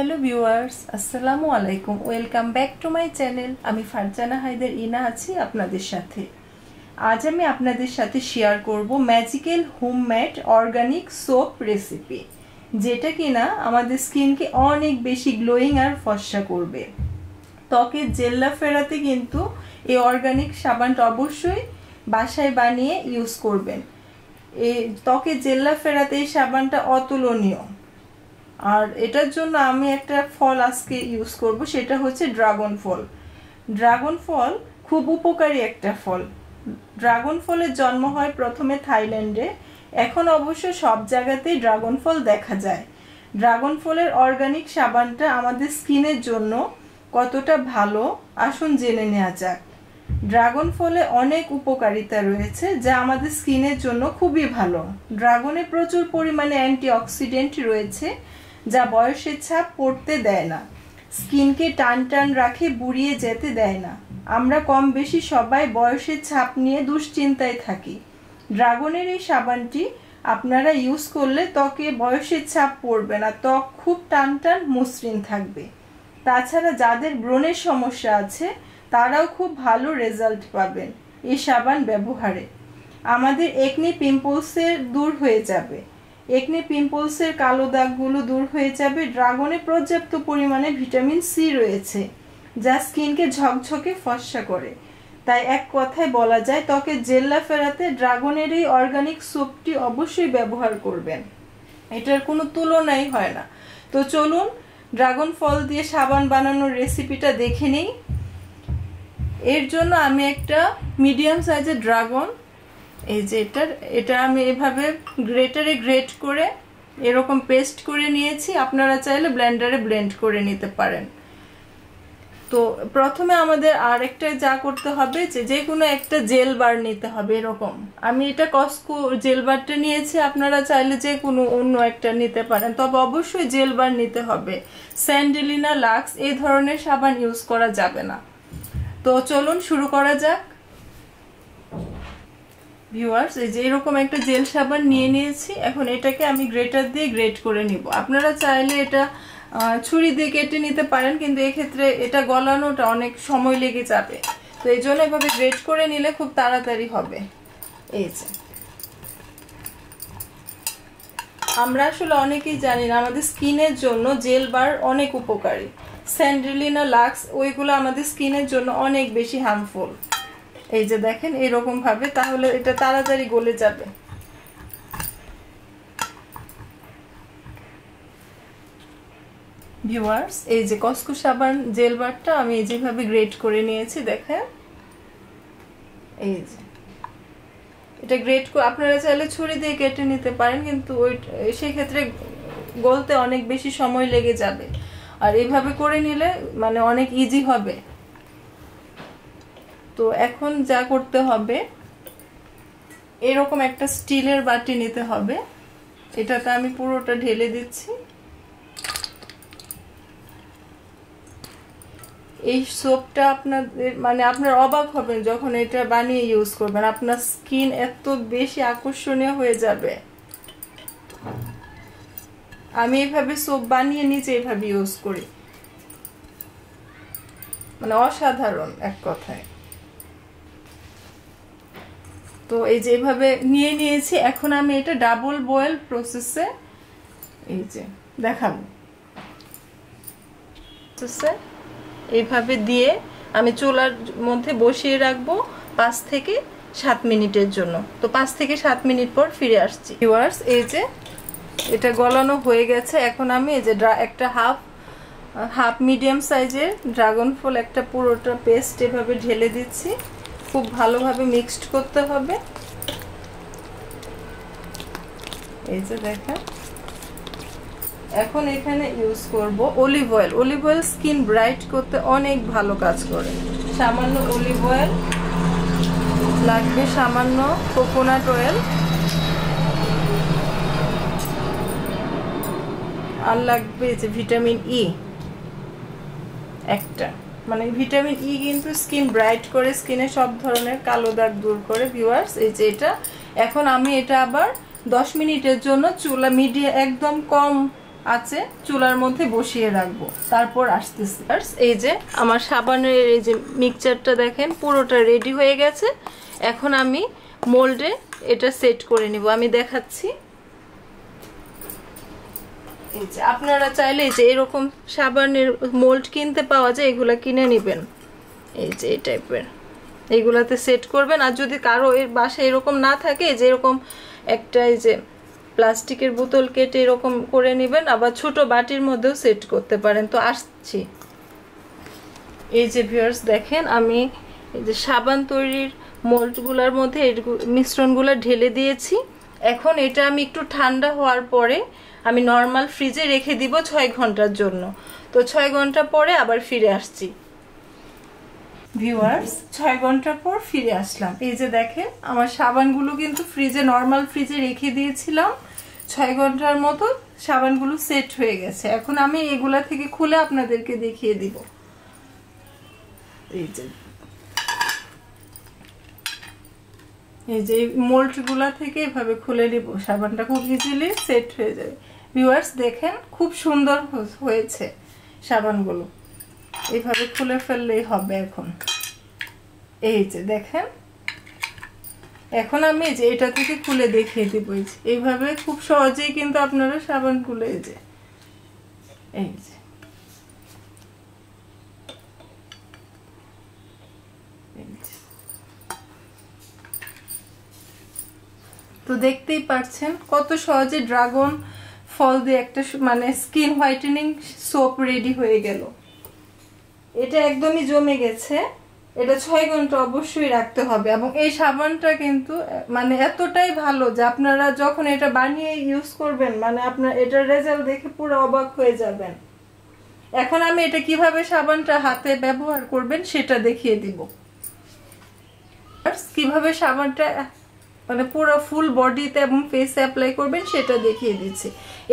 Hello viewers আসসালামু আলাইকুম welcome back to my channel. আমি ফারজানা হায়দার ইনা আছি আপনাদের সাথে। আজ আমি আপনাদের সাথে শেয়ার করব magical homemade organic soap recipe, যেটা কিনা আমাদের স্কিনকে অনেক বেশি গ্লোয়িং আর ফর্সা করবে। ত্বকের জেল্লা ফেরাতে কিন্তু এই অর্গানিক সাবানটা অবশ্যই বাসায় বানিয়ে ইউজ করবেন। এই ত্বকের জেল্লা ফেরাতে এই সাবানটা অতুলনীয়। আর এটার জন্য আমি একটা ফল আজকে ইউজ করব, সেটা হচ্ছে ড্রাগন ফল। ড্রাগন ফল খুব উপকারী একটা ফল। ড্রাগন ফলের জন্ম হয় প্রথমে থাইল্যান্ডে, এখন অবশ্য সব জায়গাতেই ড্রাগন ফল দেখা যায়। ড্রাগন ফলের অর্গানিক সাবানটা আমাদের স্কিনের জন্য কতটা ভালো আসুন জেনে নেওয়া যাক। ড্রাগন ফলে অনেক উপকারিতা রয়েছে যা আমাদের স্কিনের জন্য খুবই ভালো। ড্রাগনে প্রচুর পরিমাণে অ্যান্টিঅক্সিডেন্ট রয়েছে যা বয়সের ছাপ পড়তে দেয় না, স্কিনকে টান টান রাখে, বুড়িয়ে যেতে দেয় না। আমরা কম বেশি সবাই বয়সের ছাপ নিয়ে দুশ্চিন্তায় থাকি। ড্রাগনের এই সাবানটি আপনারা ইউজ করলে ত্বকে বয়সের ছাপ পড়বে না, ত্বক খুব টান টান মসৃণ থাকবে। তাছাড়া যাদের ব্রণের সমস্যা আছে তারাও খুব ভালো রেজাল্ট পাবেন এই সাবান ব্যবহারে। আমাদের একনি পিম্পলসের দূর হয়ে যাবে, একনি পিম্পলসের কালো দাগগুলো দূর হয়ে যাবে। ড্রাগনে পর্যাপ্ত পরিমাণে ভিটামিন সি রয়েছে যা স্কিনকে ঝকঝকে ফর্সা করে। তাই এক কথায় বলা যায় ত্বকের জেল্লা ফেরাতে ড্রাগনের এই অর্গানিক সোপটি অবশ্যই ব্যবহার করবেন, এটার কোনো তুলনাই হয় না। তো চলুন ড্রাগন ফল দিয়ে সাবান বানানোর রেসিপিটা দেখে নিই। এর জন্য আমি একটা মিডিয়াম সাইজের ড্রাগন, এই যে এটা আমি এভাবে গ্রেটারে গ্রেট করে এরকম পেস্ট করে নিয়েছি। আপনারা চাইলে ব্লেন্ডারে ব্লেন্ড করে নিতে পারেন। তো প্রথমে আমাদের আরেকটা যা করতে হবে যে কোনো একটা জেল বার নিতে হবে। এরকম আমি এটা কসকো জেল বারটা নিয়েছি, আপনারা চাইলে যে কোনো অন্য একটা নিতে পারেন, তবে অবশ্যই জেল বার নিতে হবে। স্যান্ডেলিনা, লাক্স এই ধরনের সাবান ইউজ করা যাবে না। তো চলুন শুরু করা যাক। ভিউয়ার্স, এই যে এরকম একটা জেল সাবান নিয়ে নিয়েছি। এখন এটাকে আমি গ্রেটার দিয়ে গ্রেট করে নিব। আপনারা চাইলে এটা ছুরি দিয়ে কেটে নিতে পারেন, কিন্তু এক্ষেত্রে এটা গলানোটা অনেক সময় লেগে যাবে। তো এই জন্য এভাবে গ্রেট করে নিলে খুব তাড়াতাড়ি হবে। এই যে আমরা আসলে অনেকেই জানি না আমাদের স্কিনের জন্য জেল বার অনেক উপকারী। স্যান্ডেলিনা, লাক্স ওইগুলো আমাদের স্কিনের জন্য অনেক বেশি হার্মফুল। এই যে দেখেন এরকম ভাবে, তাহলে এটা তাড়াতাড়ি গলে যাবে। ভিউয়ার্স, এই যে কসকো সাবান জেল বারটা আমি যেভাবে গ্রেট করে নিয়েছি দেখেন। এই যে এটা গ্রেট করে আপনারা চাইলে ছুরি দিয়ে কেটে নিতে পারেন, কিন্তু সেই ক্ষেত্রে গলতে অনেক বেশি সময় লেগে যাবে। আর এইভাবে করে নিলে মানে অনেক ইজি হবে। তো এখন যা করতে হবে, এরকম একটা স্টিলের বাটি নিতে হবে। এটাতে আমি পুরোটা ঢেলে দিচ্ছি। এই সোপটা আপনাদের মানে আপনার অবাক হবেন যখন এটা বানিয়ে ইউজ করবেন, আপনার স্কিন এত বেশি আকর্ষণীয় হয়ে যাবে। আমি এইভাবে সোপ বানিয়ে নিজে এইভাবে ইউজ করি, মানে অসাধারণ এক কথায়। তো এই যে এইভাবে নিয়ে নিয়েছি। এখন আমি এটা ডাবল বয়েল প্রসেসে এই যে দেখাবো। এইভাবে দিয়ে আমি চুলার মধ্যে বসিয়ে রাখবো 5 থেকে 7 মিনিটের জন্য। তো 5 থেকে 7 মিনিট পর ফিরে আসছি। ভিউয়ার্স, এই যে এটা গলানো হয়ে গেছে। এখন আমি এই যে একটা হাফ মিডিয়াম সাইজের ড্রাগন ফল একটা পুরোটা পেস্ট এভাবে ঢেলে দিচ্ছি। খুব ভালোভাবে মিক্সড করতে হবে। এই যে দেখেন, এখন এখানে ইউজ করব olive oil. Olive oil skin bright করতে অনেক ভালো কাজ করে। সামান্য অলিভ অয়েল লাগবে, সামান্য কোকোনাট অয়েল, আর লাগবে যে ভিটামিন ই একটা। মানে ভিটামিন ই কিন্তু স্কিন ব্রাইট করে, স্কিনে সব ধরনের কালো দাগ দূর করে। ভিউয়ার্স, এই যে এটা এখন আমি এটা আবার 10 মিনিটের জন্য চুলা একদম কম আছে চুলার মধ্যে বসিয়ে রাখবো, তারপর আসতেছি। এই যে আমার সাবানের এই যে মিক্সচারটা দেখেন পুরোটা রেডি হয়ে গেছে। এখন আমি মোল্ডে এটা সেট করে নিব, আমি দেখাচ্ছি। এই যে আপনারা চাইলে যে এরকম সাবানের মোল্ড কিনতে পাওয়া যায়, এগুলা কিনে নেবেন। এই যে এই টাইপের এইগুলাতে সেট করবেন। আর যদি কারো এর বাসায় এরকম না থাকে, যে এরকম একটা এই যে প্লাস্টিকের বোতল কেটে এরকম করে নেবেন, আবার ছোট বাটির মধ্যেও সেট করতে পারেন। তো আসছি। এই যে ভিউয়ার্স দেখেন, আমি এই যে সাবান তৈরির মোল্ডগুলোর মধ্যে এই মিশ্রণগুলো ঢেলে দিয়েছি। এখন এটা আমি একটু ঠান্ডা হওয়ার পরে আমি নর্মাল ফ্রিজে রেখে দিব 6 ঘন্টার জন্য। তো 6 ঘন্টা পরে আবার ফিরে আসছি। ভিউয়ার্স 6 ঘন্টা পর ফিরে আসলাম। এই যে দেখেন আমার সাবানগুলো কিন্তু ফ্রিজে নর্মাল ফ্রিজে রেখে দিয়েছিলাম। 6 ঘন্টার মতো সাবানগুলো সেট হয়ে গেছে। এখন আমি এগুলা থেকে খুলে আপনাদেরকে দেখিয়ে দিব। এই যে মোল্ডগুলা থেকে এভাবে খুলে নিব, সাবানটা খুব ইজিলি সেট হয়ে যাবে। ভিউয়ার্স দেখেন খুব সুন্দর হয়েছে সাবানগুলো, এইভাবে খুলে ফেললেই হবে। এখন এই যে দেখেন, এখন আমি যে এটা থেকে খুলে দেখিয়ে দিব। এইভাবে খুব সহজেই কিন্তু আপনারা সাবান খুলে এই যে তো দেখতেই পাচ্ছেন কত সহজে ড্রাগন ফল দিয়ে একটা মানে স্কিন হোয়াইটেনিং সোপ রেডি হয়ে গেল। এটা একদমই জমে গেছে। এটা 6 ঘন্টা অবশ্যই রাখতে হবে। এবং এই সাবানটা কিন্তু মানে এতটাই ভালো যে আপনারা যখন এটা বানিয়ে ইউজ করবেন, মানে আপনার এটার রেজাল্ট দেখে পুরো অবাক হয়ে যাবেন। এখন আমি এটা কিভাবে সাবানটা হাতে ব্যবহার করবেন সেটা দেখিয়ে দিব। কিভাবে সাবানটা মানে পুরো ফুল বডিতে এবং ফেসে অ্যাপ্লাই করবেন সেটা দেখিয়ে দিচ্ছি।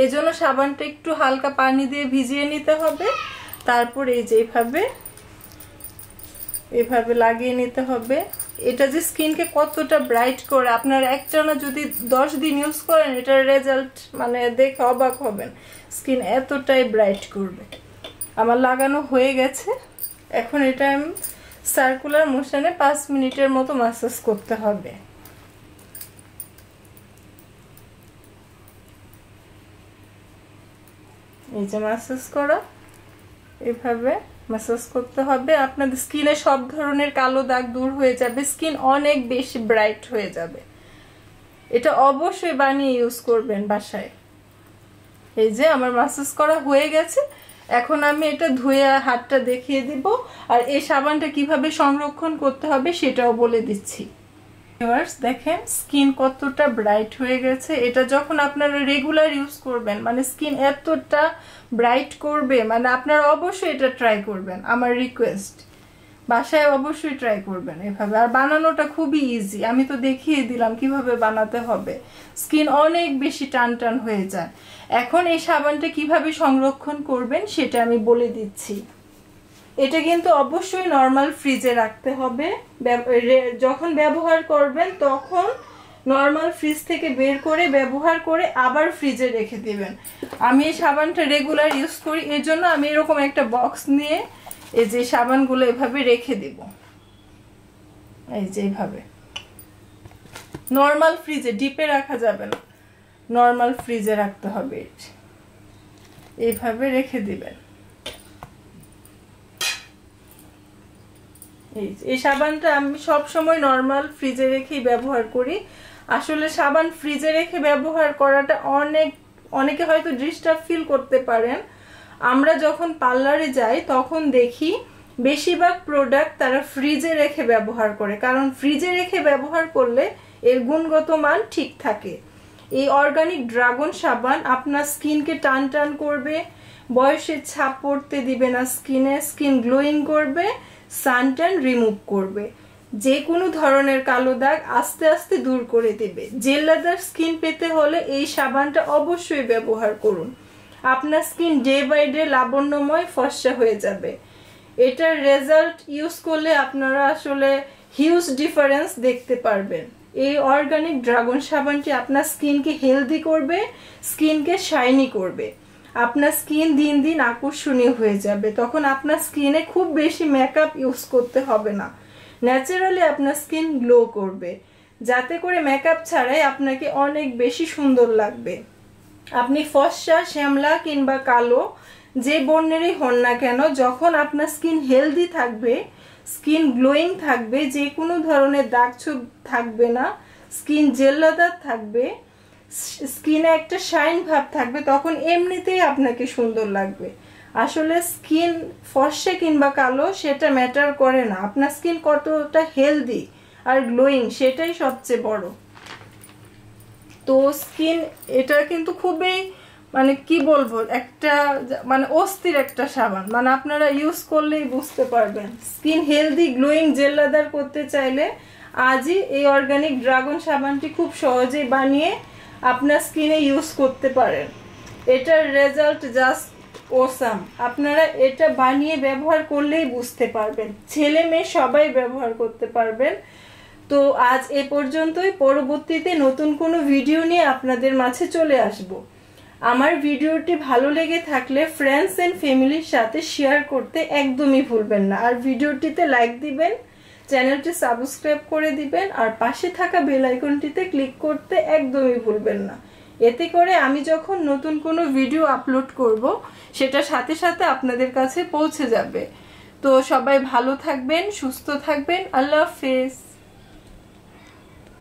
এজন্য সাবানটা একটু হালকা পানি দিয়ে ভিজিয়ে নিতে হবে। তারপর এই যে এভাবে লাগিয়ে নিতে হবে। এটা যে স্কিনকে কতটা ব্রাইট করে, আপনারা একটানা যদি 10 দিন ইউজ করেন এটার রেজাল্ট মানে দেখে অবাক হবেন। স্কিন এতটাই ব্রাইট করবে। আমার লাগানো হয়ে গেছে। এখন এটা আমি সার্কুলার মোশনে 5 মিনিটের মতো ম্যাসাজ করতে হবে। এই যে ম্যাসাজ করা, এভাবে ম্যাসাজ করতে হবে। আপনাদের স্কিনে সব ধরনের কালো দাগ দূর হয়ে যাবে, স্কিন অনেক বেশি ব্রাইট হয়ে যাবে। এটা অবশ্যই বানিয়ে ইউজ করবেন বাসায়। এই যে আমার ম্যাসাজ করা হয়ে গেছে। এখন আমি এটা ধুয়ে হাতটা দেখিয়ে দিব, আর এই সাবানটা কিভাবে সংরক্ষণ করতে হবে সেটাও বলে দিচ্ছি। ভিউয়ার্স দেখেন স্কিন কতটা ব্রাইট হয়ে গেছে। এটা যখন আপনারা রেগুলার ইউজ করবেন মানে স্কিন এতটা ব্রাইট করবে, মানে আপনারা অবশ্যই এটা ট্রাই করবেন। আমার রিকোয়েস্ট, বাসায় অবশ্যই ট্রাই করবেন এভাবে। আর বানানোটা খুবই ইজি, আমি তো দেখিয়ে দিলাম কিভাবে বানাতে হবে। স্কিন অনেক বেশি টান টান হয়ে যায়। এখন এই সাবানটা কিভাবে সংরক্ষণ করবেন সেটা আমি বলে দিচ্ছি। এটা কিন্তু অবশ্যই নর্মাল ফ্রিজে রাখতে হবে। যখন ব্যবহার করবেন তখন নর্মাল ফ্রিজ থেকে বের করে ব্যবহার করে আবার ফ্রিজে রেখে দিবেন। আমি এই সাবানটা রেগুলার ইউজ করি, এর জন্য আমি এরকম একটা বক্স নিয়ে এই যে সাবানগুলো এভাবে রেখে দিব। এই যে এইভাবে নর্মাল ফ্রিজে, ডিপে রাখা যাবে না, নর্মাল ফ্রিজে রাখতে হবে। এইভাবে রেখে দিবেন। এই সাবানটা আমি সব সময় নরমাল ফ্রিজে রেখেই ব্যবহার করি। আসলে সাবান ফ্রিজে রেখে ব্যবহার করাটা অনেকে হয়তো ডিস্টার্ব ফিল করতে পারেন। আমরা যখন পার্লারে যাই তখন দেখি বেশিরভাগ প্রোডাক্ট তারা ফ্রিজে রেখে ব্যবহার করে, কারণ ফ্রিজে রেখে ব্যবহার করলে এর গুণগত মান ঠিক থাকে। এই অর্গানিক ড্রাগন সাবান আপনার স্কিনকে টান টান করবে, বয়সের ছাপ পড়তে দিবে না স্কিনে, স্কিন গ্লোয়িং করবে, সানট্যান রিমুভ করবে, যে কোনো ধরনের কালো দাগ আস্তে আস্তে দূর করে দেবে। জেলদার স্কিন পেতে হলে এই সাবানটা অবশ্যই ব্যবহার করুন। আপনার স্কিন ডে বাই ডে লাবণ্যময় ফর্সা হয়ে যাবে। এটার রেজাল্ট ইউজ করলে আপনারা আসলে হিউজ ডিফারেন্স দেখতে পারবেন। এই অর্গানিক ড্রাগন সাবানটি আপনার স্কিনকে হেলদি করবে, স্কিনকে শাইনি করবে। আপনার স্কিন দিন দিন আকর্ষণীয় হয়ে যাবে। তখন আপনার স্কিনে খুব বেশি মেকআপ ইউজ করতে হবে না, ন্যাচারালি আপনার স্কিন গ্লো করবে, যাতে করে মেকআপ ছাড়াই আপনাকে অনেক বেশি সুন্দর লাগবে। আপনি ফর্সা, শ্যামলা কিংবা কালো যে বর্ণেরই হন না কেন, যখন আপনার স্কিন হেলদি থাকবে, স্কিন গ্লোয়িং থাকবে, যে কোনো ধরনের দাগ ছোপ থাকবে না, স্কিন জেল্লাদার থাকবে, স্কিনে একটা শাইন ভাব থাকবে, তখন এমনিতেই আপনাকে সুন্দর লাগবে। আসলে স্কিন ফর্সা কিংবা কালো সেটা ম্যাটার করে না, আপনার স্কিন কতটা হেলদি আর গ্লোয়িং সেটাই সবচেয়ে বড়। তো স্কিন এটা কিন্তু খুবই মানে কি বলবো, একটা মানে অস্থির একটা সাবান, মানে আপনারা ইউজ করলেই বুঝতে পারবেন। স্কিন হেলদি গ্লোয়িং জেল্লাদার করতে চাইলে আজই এই অর্গানিক ড্রাগন সাবানটি খুব সহজেই বানিয়ে আপনার স্কিনে ইউজ করতে পারেন। এটার রেজাল্ট জাস্ট অসাম, আপনারা এটা বানিয়ে ব্যবহার করলেই বুঝতে পারবেন, ছেলে মেয়ে সবাই ব্যবহার করতে পারবেন। তো আজ এ পর্যন্তই, পরবর্তীতে নতুন কোনো ভিডিও নিয়ে আপনাদের মাঝে চলে আসব। আমার ভিডিওটি ভালো লেগে থাকলে ফ্রেন্ডস এন্ড ফ্যামিলির সাথে শেয়ার করতে একদমই ভুলবেন না, আর ভিডিওটিতে লাইক দিবেন, চ্যানেলটি সাবস্ক্রাইব করে দিবেন, আর পাশে থাকা বেল আইকনটিতে ক্লিক করতে একদমই ভুলবেন না। এতে করে আমি যখন নতুন কোনো ভিডিও আপলোড করব সেটা সাথে সাথে আপনাদের কাছে পৌঁছে যাবে। তো সবাই ভালো থাকবেন, সুস্থ থাকবেন, আল্লাহ হাফেজ।